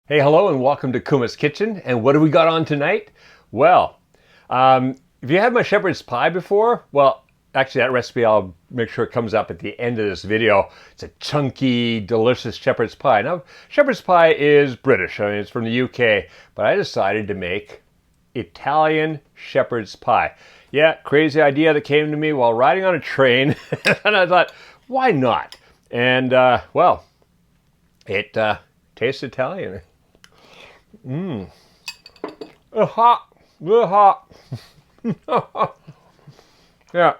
Hey, hello, and welcome to Kuma's Kitchen. And what do we got on tonight? Well, if you had my shepherd's pie before, well, actually that recipe I'll make sure it comes up at the end of this video. It's a chunky, delicious shepherd's pie. Now, shepherd's pie is British. I mean, it's from the UK, but I decided to make Italian shepherd's pie. Yeah, crazy idea that came to me while riding on a train, and I thought, why not? And well, it tastes Italian. Hot, real hot. Yeah,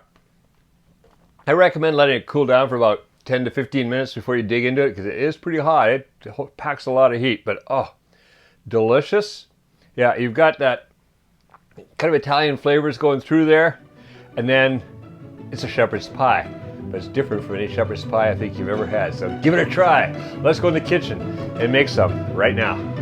I recommend letting it cool down for about 10 to 15 minutes before you dig into it because it is pretty hot. It packs a lot of heat, but oh, delicious. Yeah, you've got that kind of Italian flavors going through there, and then it's a shepherd's pie, but it's different from any shepherd's pie I think you've ever had. So give it a try. Let's go in the kitchen and make some right now.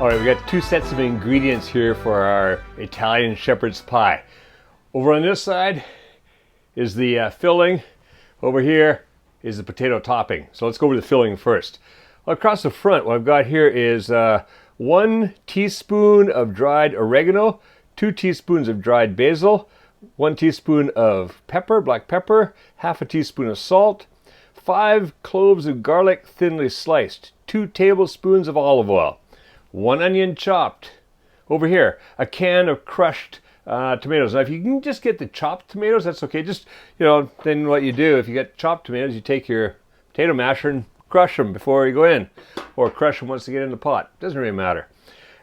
All right, we got two sets of ingredients here for our Italian shepherd's pie. Over on this side is the filling. Over here is the potato topping. So let's go over the filling first. Across the front, what I've got here is 1 teaspoon of dried oregano, 2 teaspoons of dried basil, 1 teaspoon of pepper, black pepper, half a teaspoon of salt, 5 cloves of garlic thinly sliced, 2 tablespoons of olive oil, 1 onion chopped. Over here, a can of crushed tomatoes. Now, if you can just get the chopped tomatoes, that's okay. Just, then what you do, if you get chopped tomatoes, you take your potato masher and crush them before you go in, or crush them once they get in the pot. Doesn't really matter.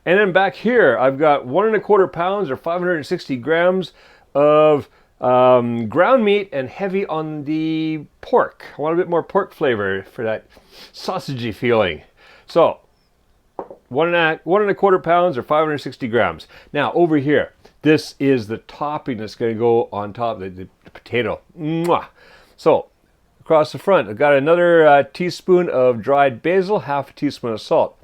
And then back here, I've got 1¼ pounds or 560 grams of ground meat and heavy on the pork. I want a bit more pork flavor for that sausagey feeling. So, 1¼ pounds or 560 grams. Now, over here, this is the topping that's going to go on top of the potato. Mwah. So, across the front, I've got another teaspoon of dried basil, half a teaspoon of salt,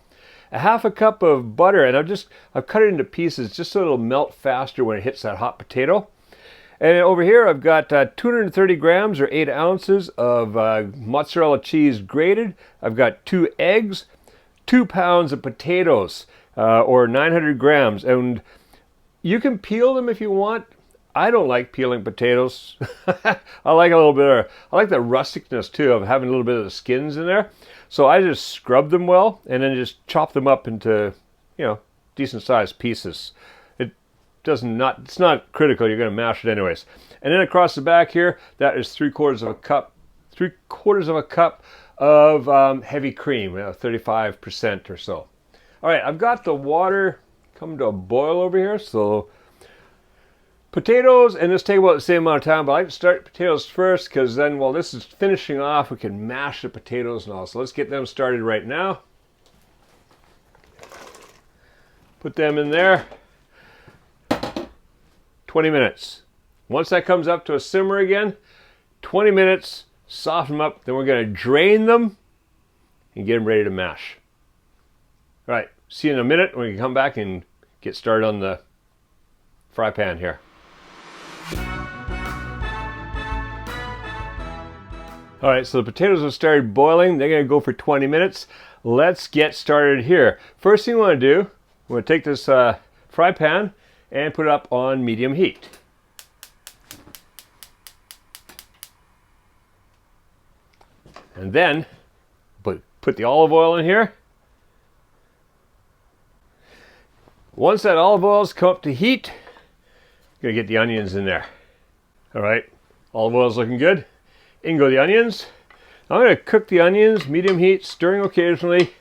a half a cup of butter, and I've cut it into pieces just so it'll melt faster when it hits that hot potato. And over here, I've got 230 grams or 8 ounces of mozzarella cheese grated. I've got 2 eggs, 2 pounds of potatoes, or 900 grams. And you can peel them if you want. I don't like peeling potatoes. I like a little bit of, I like the rusticness too of having a little bit of the skins in there. So I just scrub them well and then just chop them up into, decent sized pieces. It's not critical. You're going to mash it anyways. And then across the back here, that is 3/4 of a cup of heavy cream, 35% or so. All right, I've got the water coming to a boil over here. So potatoes, and this take about the same amount of time, but I like to start potatoes first because then while this is finishing off, we can mash the potatoes and all. So let's get them started right now. Put them in there. 20 minutes. Once that comes up to a simmer again, 20 minutes, soften them up, then we're going to drain them and get them ready to mash. All right, see you in a minute when we can come back and get started on the fry pan here. All right, so the potatoes have started boiling. They're going to go for 20 minutes. Let's get started here. First thing we want to do, we're going to take this fry pan and put it up on medium heat. And then put the olive oil in here. Once that olive oil's come up to heat, I'm gonna get the onions in there. All right, olive oil's looking good. In go the onions. I'm gonna cook the onions, medium heat, stirring occasionally,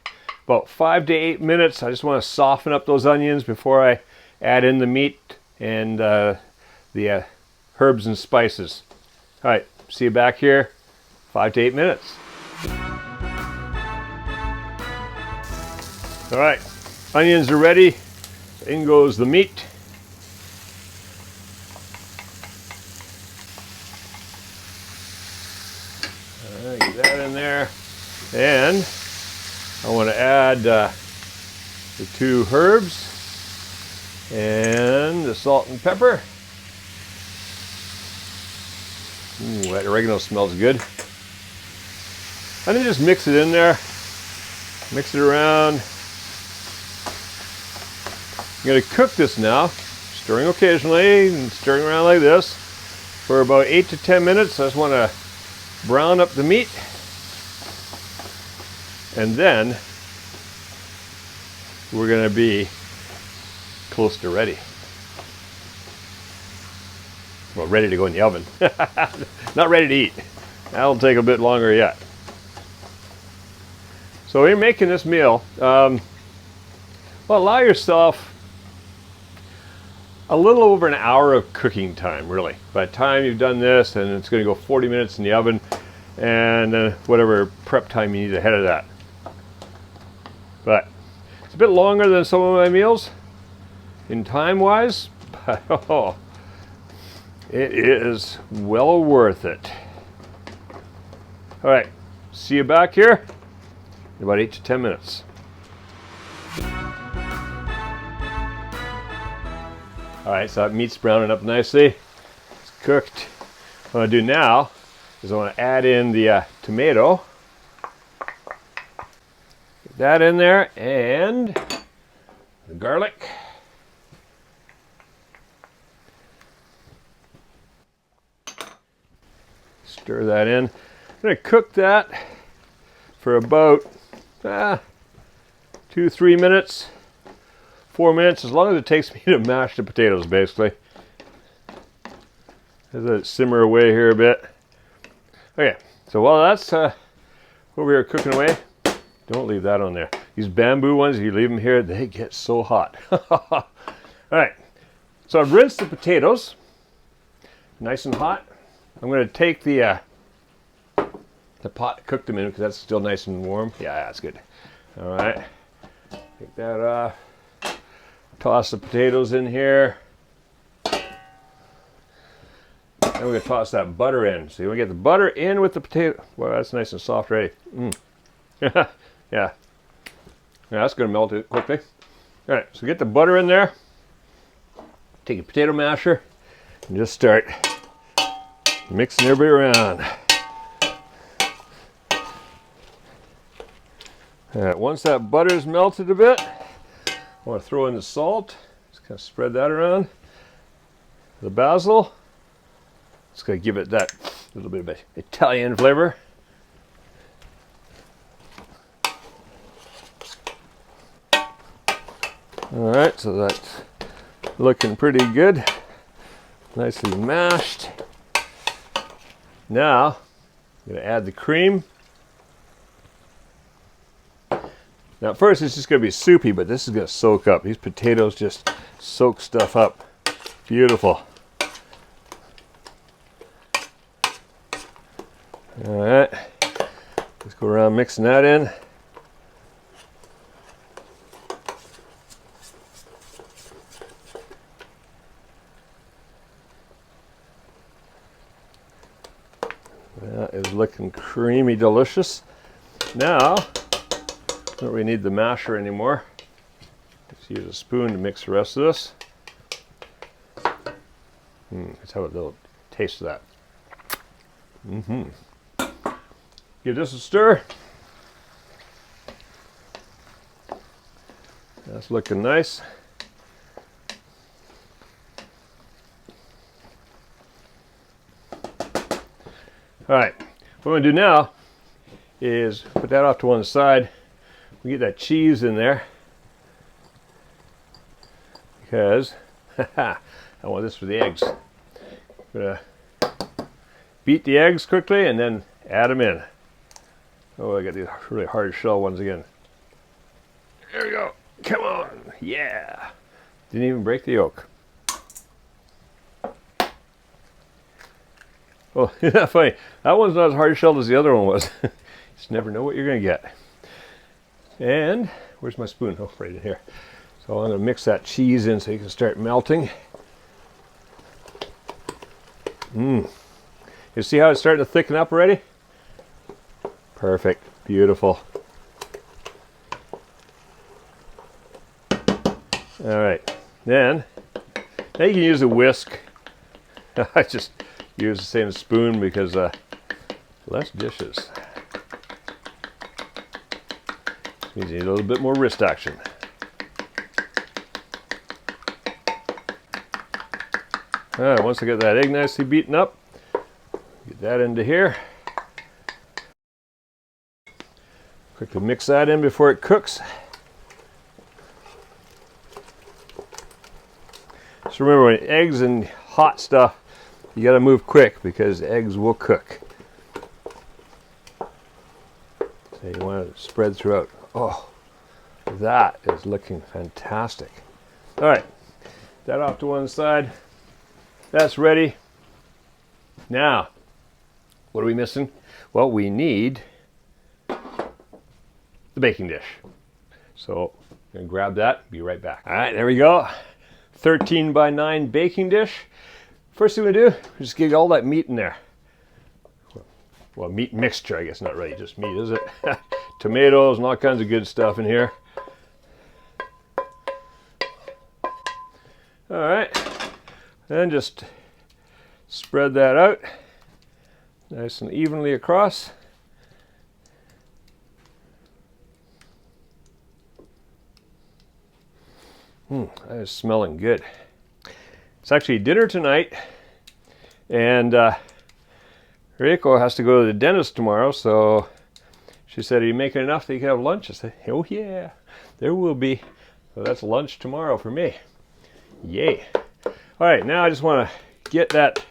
about 5 to 8 minutes. I just want to soften up those onions before I add in the meat and the herbs and spices. All right, see you back here, 5 to 8 minutes. All right, onions are ready. In goes the meat. All right, get that in there. And I want to add the 2 herbs and the salt and pepper. Ooh, that oregano smells good. And then just mix it in there. Mix it around. I'm going to cook this now, stirring occasionally and stirring around like this for about 8 to 10 minutes. I just want to brown up the meat. And then we're going to be close to ready. Well, ready to go in the oven. Not ready to eat. That'll take a bit longer yet. So when you're making this meal, well, allow yourself a little over an hour of cooking time, really. By the time you've done this, and it's going to go 40 minutes in the oven, and whatever prep time you need ahead of that. But it's a bit longer than some of my meals in time-wise, but oh, it is well worth it. All right, see you back here in about 8 to 10 minutes. All right, so that meat's browning up nicely. It's cooked. What I want to do now is I want to add in the tomato. Get that in there, and the garlic. Stir that in. I'm going to cook that for about 2-3 minutes. 4 minutes, as long as it takes me to mash the potatoes, basically. Let it simmer away here a bit. Okay, so while that's over here cooking away, don't leave that on there. These bamboo ones, if you leave them here, they get so hot. All right, so I've rinsed the potatoes, nice and hot. I'm going to take the pot to cook them in, because that's still nice and warm. Yeah, that's good. All right, take that off. Toss the potatoes in here. Then we're going to toss that butter in. So you want to get the butter in with the potato. Well, that's nice and soft already. Yeah, that's going to melt it quickly. All right, so get the butter in there. Take a potato masher and just start mixing everybody around. All right, once that butter's melted a bit, I want to throw in the salt. Just kind of spread that around. The basil. It's going to give it that little bit of Italian flavor. All right, so that's looking pretty good. Nicely mashed. Now, I'm going to add the cream. Now at first it's just going to be soupy, but this is going to soak up. These potatoes just soak stuff up. Beautiful. All right, let's go around mixing that in. That is looking creamy delicious. Now, don't really need the masher anymore. Just use a spoon to mix the rest of this. Let's have a little taste of that. Give this a stir. That's looking nice. All right, what I'm going to do now is put that off to one side. We get that cheese in there because I want this for the eggs. I'm going to beat the eggs quickly and then add them in. Oh, I got these really hard shell ones again. There we go. Come on. Yeah. Didn't even break the yolk. Oh, isn't that funny? That one's not as hard shelled as the other one was. You just never know what you're going to get. And where's my spoon? Oh, right in here. So I'm going to mix that cheese in so you can start melting. You see how it's starting to thicken up already? Perfect. Beautiful. All right. Then, now you can use a whisk. I just use the same spoon because less dishes. Means you need a little bit more wrist action. All right, once I get that egg nicely beaten up, get that into here. Quickly mix that in before it cooks. Just remember, when eggs and hot stuff, you gotta move quick because eggs will cook. So you want to spread throughout. Oh, that is looking fantastic. All right, that off to one side. That's ready. Now, what are we missing? Well, we need the baking dish. So I'm gonna grab that, be right back. All right, there we go. 13 by 9 baking dish. First thing we do, just get all that meat in there. Well, meat mixture, I guess, not really just meat, is it? Tomatoes and all kinds of good stuff in here. All right, and just spread that out nice and evenly across. That is smelling good. It's actually dinner tonight, and Reiko has to go to the dentist tomorrow, so she said, "Are you making enough that you can have lunch?" I said, "Oh yeah, there will be." So that's lunch tomorrow for me. Yay. All right, now I just want to get that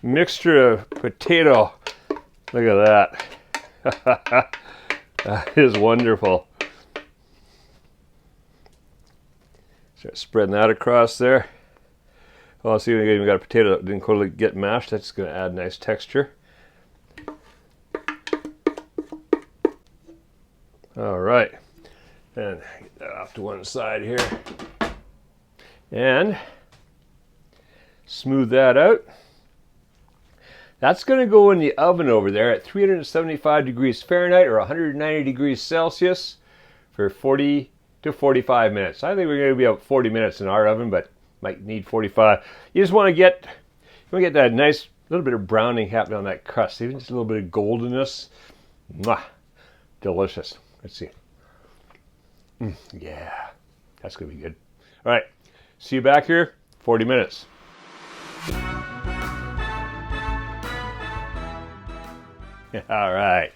mixture of potato. Look at that. That is wonderful. Start spreading that across there. Oh, see, we even got a potato that didn't totally get mashed. That's going to add nice texture. All right, and get that off to one side here, and smooth that out. That's going to go in the oven over there at 375 degrees Fahrenheit or 190 degrees Celsius for 40 to 45 minutes. I think we're going to be about 40 minutes in our oven, but might need 45. You just want to get that nice little bit of browning happening on that crust, even just a little bit of goldenness. Mwah, delicious. Let's see. Yeah, that's going to be good. All right, see you back here, 40 minutes. All right,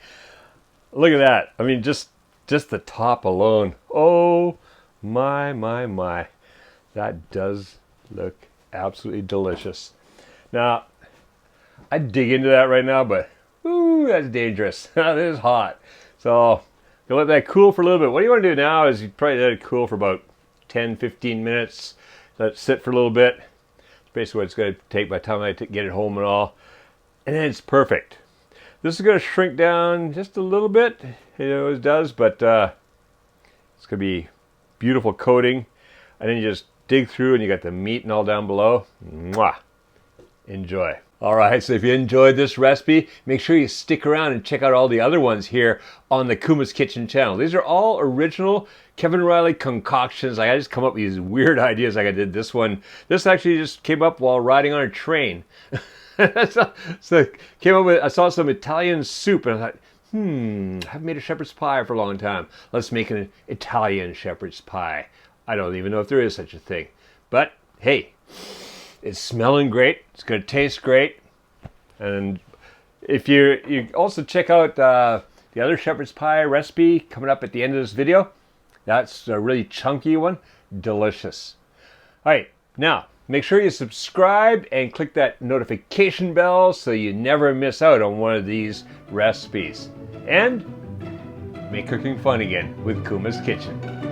look at that. I mean, just the top alone. Oh my. That does look absolutely delicious. Now, I'd dig into that right now, but ooh, that's dangerous. That is hot. So, you'll let that cool for a little bit. What you want to do now is you probably let it cool for about 10-15 minutes. Let it sit for a little bit. That's basically what it's going to take by the time I get it home and all. And then it's perfect. This is going to shrink down just a little bit. It always does, but it's going to be beautiful coating. And then you just dig through and you got the meat and all down below. Mwah! Enjoy. All right, so if you enjoyed this recipe, make sure you stick around and check out all the other ones here on the Kuma's Kitchen channel. These are all original Kevin Riley concoctions. I just come up with these weird ideas like I did this one. This actually just came up while riding on a train. so came up with, I saw some Italian soup and I thought, I haven't made a shepherd's pie for a long time. Let's make an Italian shepherd's pie. I don't even know if there is such a thing. But hey, it's smelling great. It's going to taste great. And if you also check out the other shepherd's pie recipe coming up at the end of this video. That's a really chunky one. Delicious. All right, now make sure you subscribe and click that notification bell so you never miss out on one of these recipes. And make cooking fun again with Kuma's Kitchen.